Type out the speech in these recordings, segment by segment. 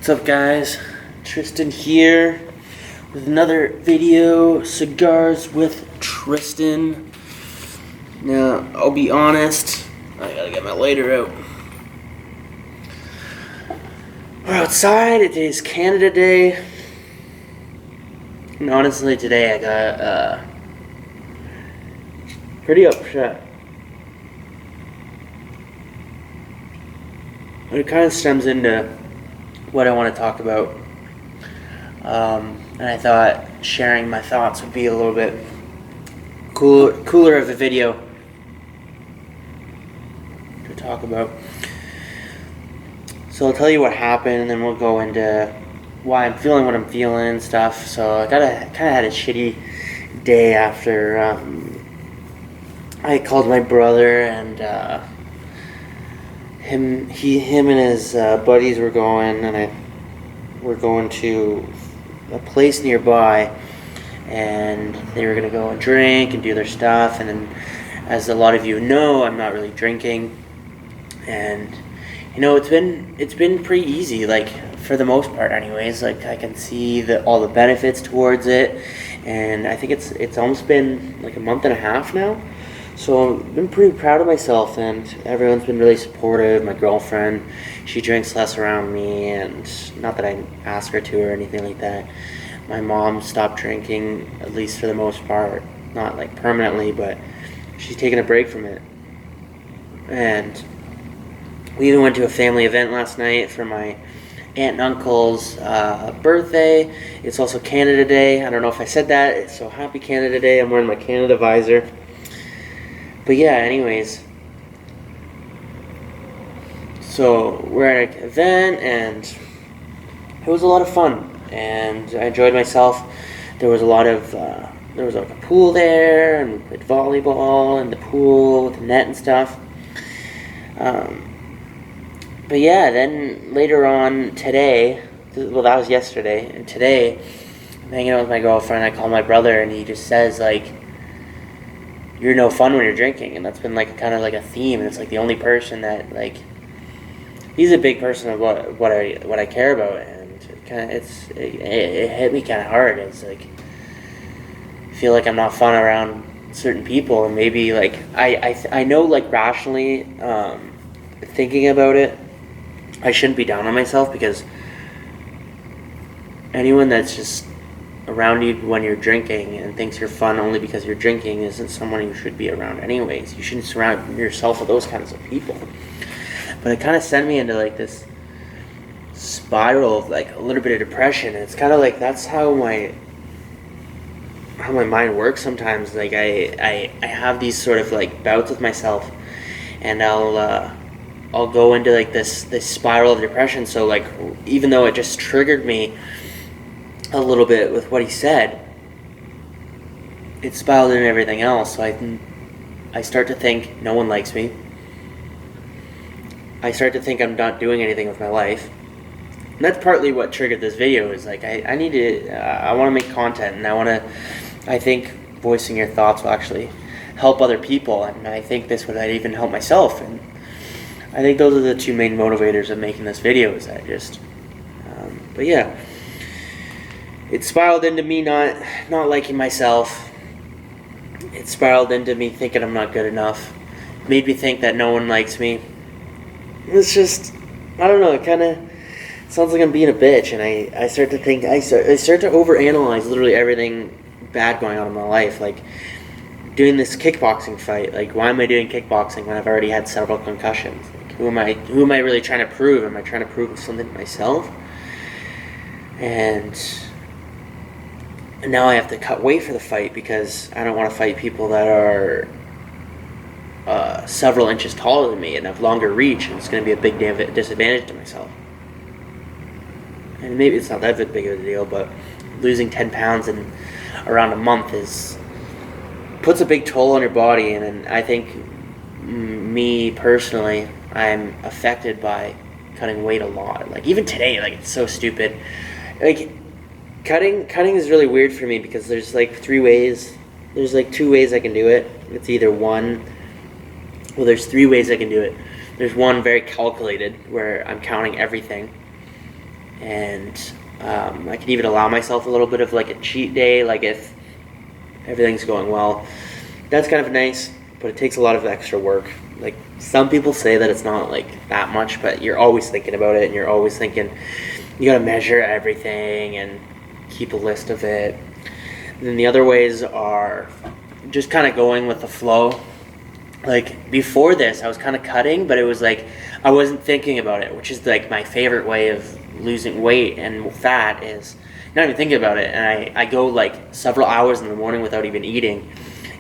What's up, guys? Tristan here with another video, Cigars with Tristan. Now, I'll be honest, I gotta get my lighter out. We're outside, it is Canada Day, and honestly today I got pretty upset. It kind of stems into what I want to talk about, and I thought sharing my thoughts would be a little bit cooler of a video to talk about. So I'll tell you what happened, and then we'll go into why I'm feeling what I'm feeling and stuff. So I kind of had a shitty day after I called my brother, and him and his buddies were going, we're going to a place nearby, and they were gonna go and drink and do their stuff. And then, as a lot of you know, I'm not really drinking, and you know, it's been pretty easy, like for the most part, anyways. Like I can see all the benefits towards it, and I think it's almost been like a month and a half now. So I've been pretty proud of myself, and everyone's been really supportive. My girlfriend, she drinks less around me, and not that I ask her to or anything like that. My mom stopped drinking, at least for the most part, not like permanently, but she's taken a break from it. And we even went to a family event last night for my aunt and uncle's birthday. It's also Canada Day. I don't know if I said that. So happy Canada Day. I'm wearing my Canada visor. But yeah, anyways, so we're at an event, and it was a lot of fun, and I enjoyed myself. There was like a pool there, and we played volleyball in the pool with the net and stuff. But yeah, then later on today, well, that was yesterday, and today I'm hanging out with my girlfriend. I call my brother, and he just says, like, you're no fun when you're drinking. And that's been like kind of like a theme, and it's like the only person that, like, he's a big person of what I care about, and it hit me kind of hard. It's like I feel like I'm not fun around certain people, and maybe like I know, like, rationally, thinking about it, I shouldn't be down on myself, because anyone that's just around you when you're drinking and thinks you're fun only because you're drinking isn't someone you should be around anyways. You shouldn't surround yourself with those kinds of people. But it kind of sent me into like this spiral of like a little bit of depression. And it's kind of like that's how my mind works sometimes. Like I have these sort of like bouts with myself, and I'll go into like this spiral of depression. So like, even though it just triggered me a little bit with what he said, it spiraled into everything else. So I start to think no one likes me. I start to think I'm not doing anything with my life. And that's partly what triggered this video, is like I need to, I want to make content, and I think voicing your thoughts will actually help other people, and I think this would even help myself. And I think those are the two main motivators of making this video, is that just, but yeah. It spiraled into me not liking myself. It spiraled into me thinking I'm not good enough. It made me think that no one likes me. It's just, I don't know, it kind of sounds like I'm being a bitch, and I start to think, I start to overanalyze literally everything bad going on in my life. Like, doing this kickboxing fight, like, why am I doing kickboxing when I've already had several concussions? Like, who am I really trying to prove? Am I trying to prove something to myself? And now I have to cut weight for the fight, because I don't want to fight people that are several inches taller than me and have longer reach, and it's going to be a big disadvantage to myself. And maybe it's not that big of a deal, but losing 10 pounds in around a month puts a big toll on your body. And I think, me personally, I'm affected by cutting weight a lot. Like, even today, like, it's so stupid. Like, Cutting is really weird for me, because there's like 3 ways. There's like 2 ways I can do it. It's either one, well, there's 3 ways I can do it. There's one very calculated, where I'm counting everything, and I can even allow myself a little bit of like a cheat day, like if everything's going well. That's kind of nice, but it takes a lot of extra work. Like some people say that it's not like that much, but you're always thinking about it, and you're always thinking you gotta measure everything and keep a list of it. And then the other ways are just kind of going with the flow. Like before this, I was kind of cutting, but it was like I wasn't thinking about it, which is like my favorite way of losing weight and fat is not even thinking about it. And I go like several hours in the morning without even eating,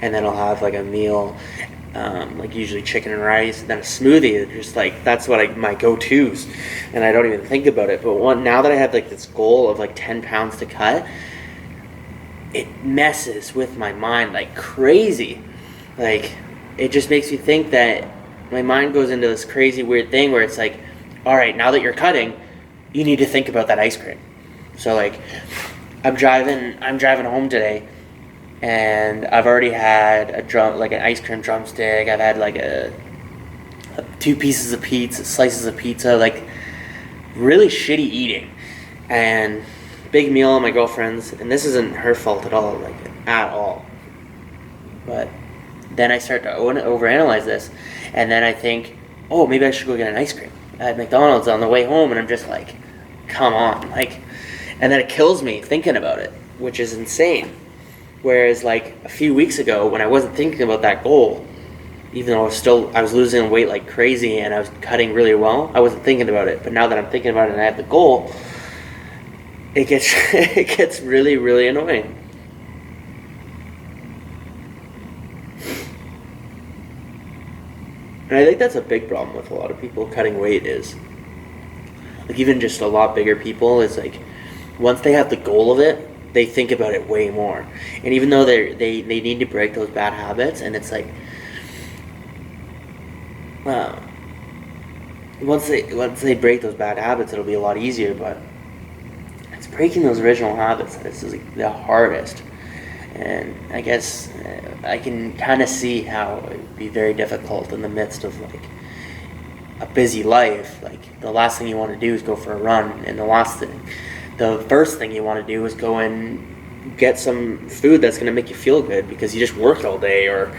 and then I'll have like a meal, like usually chicken and rice, and then a smoothie. Just like that's what my go-tos, and I don't even think about it. But now that I have like this goal of like 10 pounds to cut, it messes with my mind like crazy. Like it just makes me think that my mind goes into this crazy weird thing where it's like, all right, now that you're cutting, you need to think about that ice cream. So like I'm driving home today, and I've already had an ice cream drumstick. I've had like a 2 pieces of pizza, slices of pizza, like really shitty eating, and big meal on my girlfriend's. And this isn't her fault at all, like at all. But then I start to overanalyze this, and then I think, oh, maybe I should go get an ice cream at McDonald's on the way home, and I'm just like, come on, like, and then it kills me thinking about it, which is insane. Whereas like a few weeks ago when I wasn't thinking about that goal, even though I was losing weight like crazy and I was cutting really well, I wasn't thinking about it. But now that I'm thinking about it and I have the goal, it gets really, really annoying. And I think that's a big problem with a lot of people cutting weight is, like even just a lot bigger people, is like once they have the goal of it, they think about it way more. And even though they need to break those bad habits, and it's like, once they break those bad habits, it'll be a lot easier. But it's breaking those original habits that's like the hardest. And I guess I can kind of see how it would be very difficult in the midst of like a busy life. Like the last thing you want to do is go for a run, and the first thing you want to do is go and get some food that's going to make you feel good because you just worked all day, or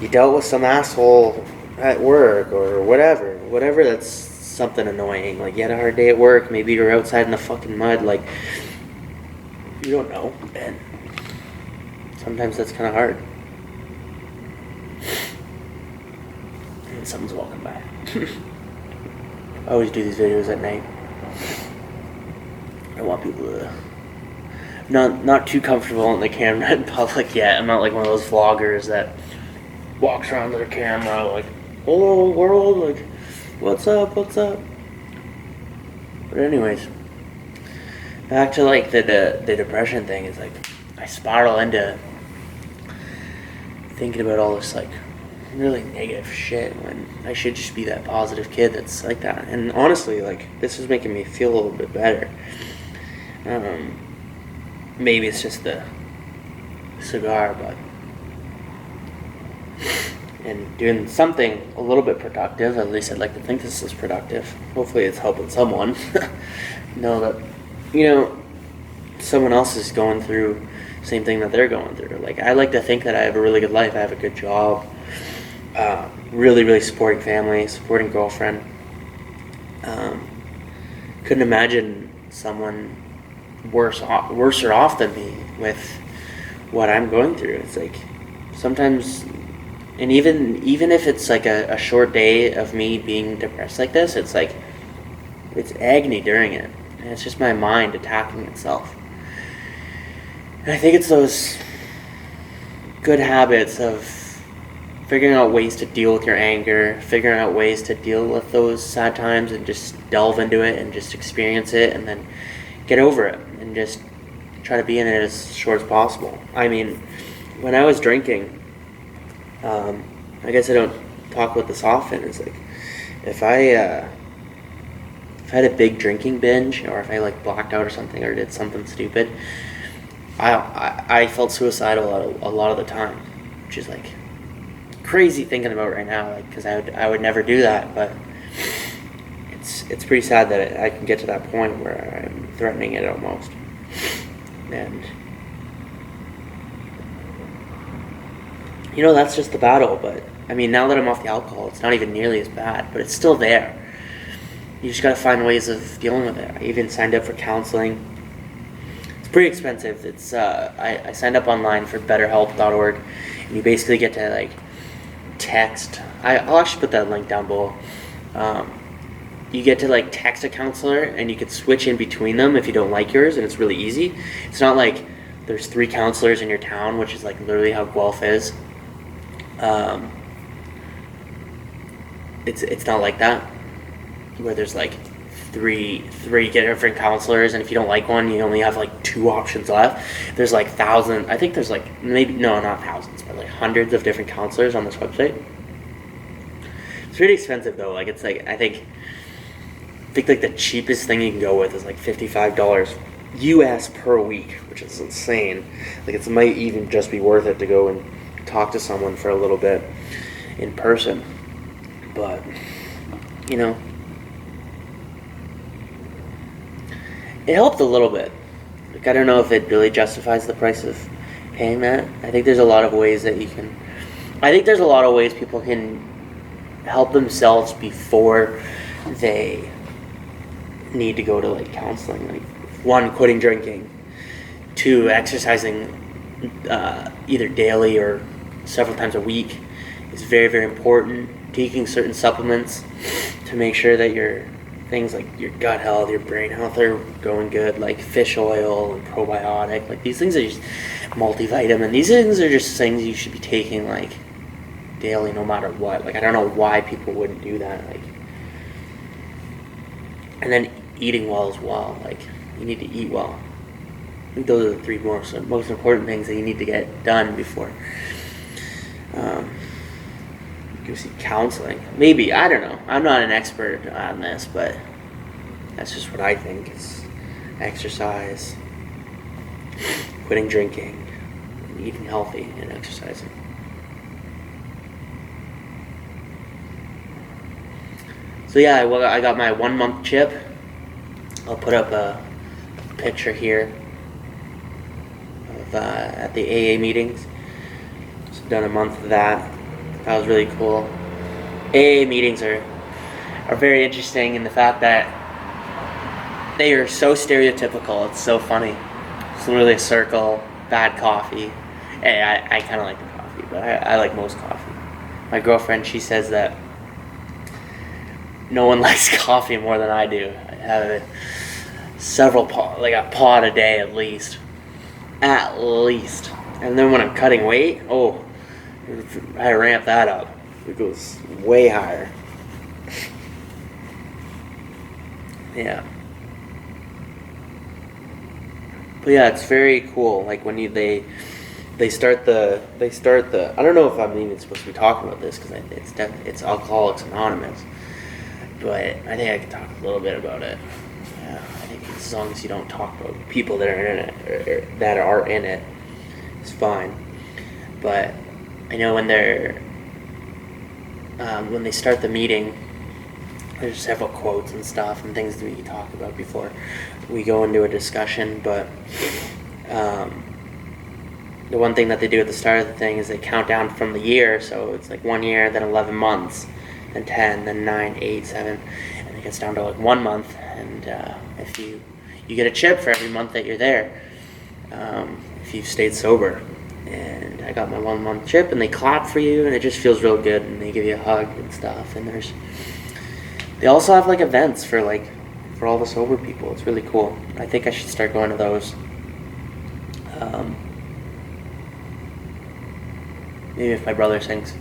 you dealt with some asshole at work, or whatever that's something annoying. Like you had a hard day at work, maybe you're outside in the fucking mud, like you don't know, and sometimes that's kind of hard. And someone's walking by. I always do these videos at night. I want people to not too comfortable in the camera in public yet. I'm not like one of those vloggers that walks around with their camera like, hello world, like, what's up? But anyways, back to like the depression thing. Is like I spiral into thinking about all this like really negative shit when I should just be that positive kid that's like that. And honestly, like this is making me feel a little bit better. Maybe it's just the cigar, but and doing something a little bit productive. At least I'd like to think this is productive. Hopefully it's helping someone know that someone else is going through the same thing that they're going through. Like I like to think that I have a really good life. I have a good job, really, really supporting family, supporting girlfriend. Couldn't imagine someone worse off than me with what I'm going through. It's like sometimes, and even if it's like a short day of me being depressed like this, it's like it's agony during it, and it's just my mind attacking itself. And I think it's those good habits of figuring out ways to deal with your anger, figuring out ways to deal with those sad times, and just delve into it and just experience it, and then get over it and just try to be in it as short as possible. I mean, when I was drinking, I guess I don't talk about this often. It's like if I had a big drinking binge, or if I like blacked out or something, or did something stupid, I felt suicidal a lot of the time, which is like crazy thinking about right now, like because I would never do that, but it's pretty sad that I can get to that point where I'm threatening it almost. And that's just the battle. But I mean, now that I'm off the alcohol, it's not even nearly as bad, but it's still there. You just gotta find ways of dealing with it. I even signed up for counseling. It's pretty expensive. It's I signed up online for BetterHelp.org, and you basically get to like text. I'll actually put that link down below. You get to like text a counselor, and you can switch in between them if you don't like yours, and it's really easy. It's not like there's 3 counselors in your town, which is like literally how Guelph is. It's not like that, where there's like three different counselors, and if you don't like one, you only have like 2 options left. There's like thousands. I think there's like not thousands, but like hundreds of different counselors on this website. It's really expensive though. Like it's like I think like the cheapest thing you can go with is like $55 US per week, which is insane. Like it might even just be worth it to go and talk to someone for a little bit in person. But it helped a little bit. Like I don't know if it really justifies the price of paying that. I think there's a lot of ways people can help themselves before they need to go to like counseling. Like 1, quitting drinking, 2, exercising either daily or several times a week is very, very important. Taking certain supplements to make sure that your things like your gut health, your brain health are going good, like fish oil and probiotic. Like these things are just multivitamin. These things are just things you should be taking like daily, no matter what. Like I don't know why people wouldn't do that. Like, and then eating well as well. Like you need to eat well. I think those are the 3 most important things that you need to get done before you see counseling. Maybe, I don't know. I'm not an expert on this, but that's just what I think is exercise, quitting drinking, eating healthy, and exercising. So yeah, I got my 1-month chip. I'll put up a picture here of at the AA meetings. So done a month of that. That was really cool. AA meetings are very interesting in the fact that they are so stereotypical. It's so funny. It's literally a circle, bad coffee. Hey, I kind of like the coffee, but I like most coffee. My girlfriend, she says that no one likes coffee more than I do. I have a pot a day at least. And then when I'm cutting weight, I ramp that up. It goes way higher. Yeah. But yeah, it's very cool. Like when they start the I don't know if I'm even supposed to be talking about this because it's Alcoholics Anonymous. But I think I can talk a little bit about it. Yeah, I think as long as you don't talk about people that are in it, it's fine. But I know when they start the meeting, there's several quotes and stuff and things that we talk about before we go into a discussion. But the one thing that they do at the start of the thing is they count down from the year. So it's like 1 year, then 11 months, then 10, then 9, 8, 7, and it gets down to like 1 month. And if you get a chip for every month that you're there, if you've stayed sober. And I got my 1 month chip, and they clap for you, and it just feels real good, and they give you a hug and stuff. And they also have like events for all the sober people. It's really cool. I think I should start going to those. Maybe if my brother thinks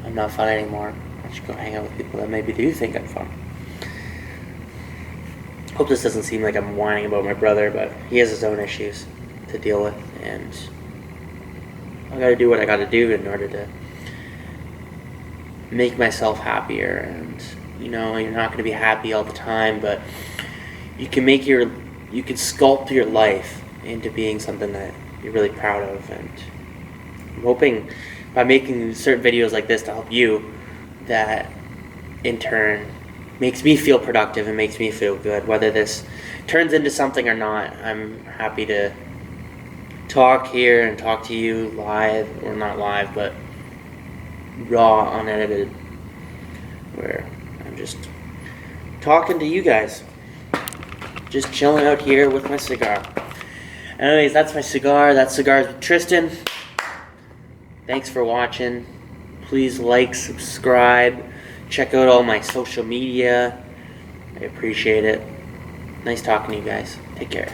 I'm not fun anymore, I should go hang out with people that maybe do think I'm fun. Hope this doesn't seem like I'm whining about my brother, but he has his own issues to deal with, and I gotta do what I gotta do in order to make myself happier. And you're not gonna be happy all the time, but you can sculpt your life into being something that you're really proud of. And I'm hoping by making certain videos like this to help you, that in turn makes me feel productive and makes me feel good. Whether this turns into something or not, I'm happy to talk here and talk to you live, or not live, but raw, unedited, where I'm just talking to you guys. Just chilling out here with my cigar. Anyways, that's my cigar. That's Cigars with Tristan. Thanks for watching. Please like, subscribe, check out all my social media. I appreciate it. Nice talking to you guys. Take care.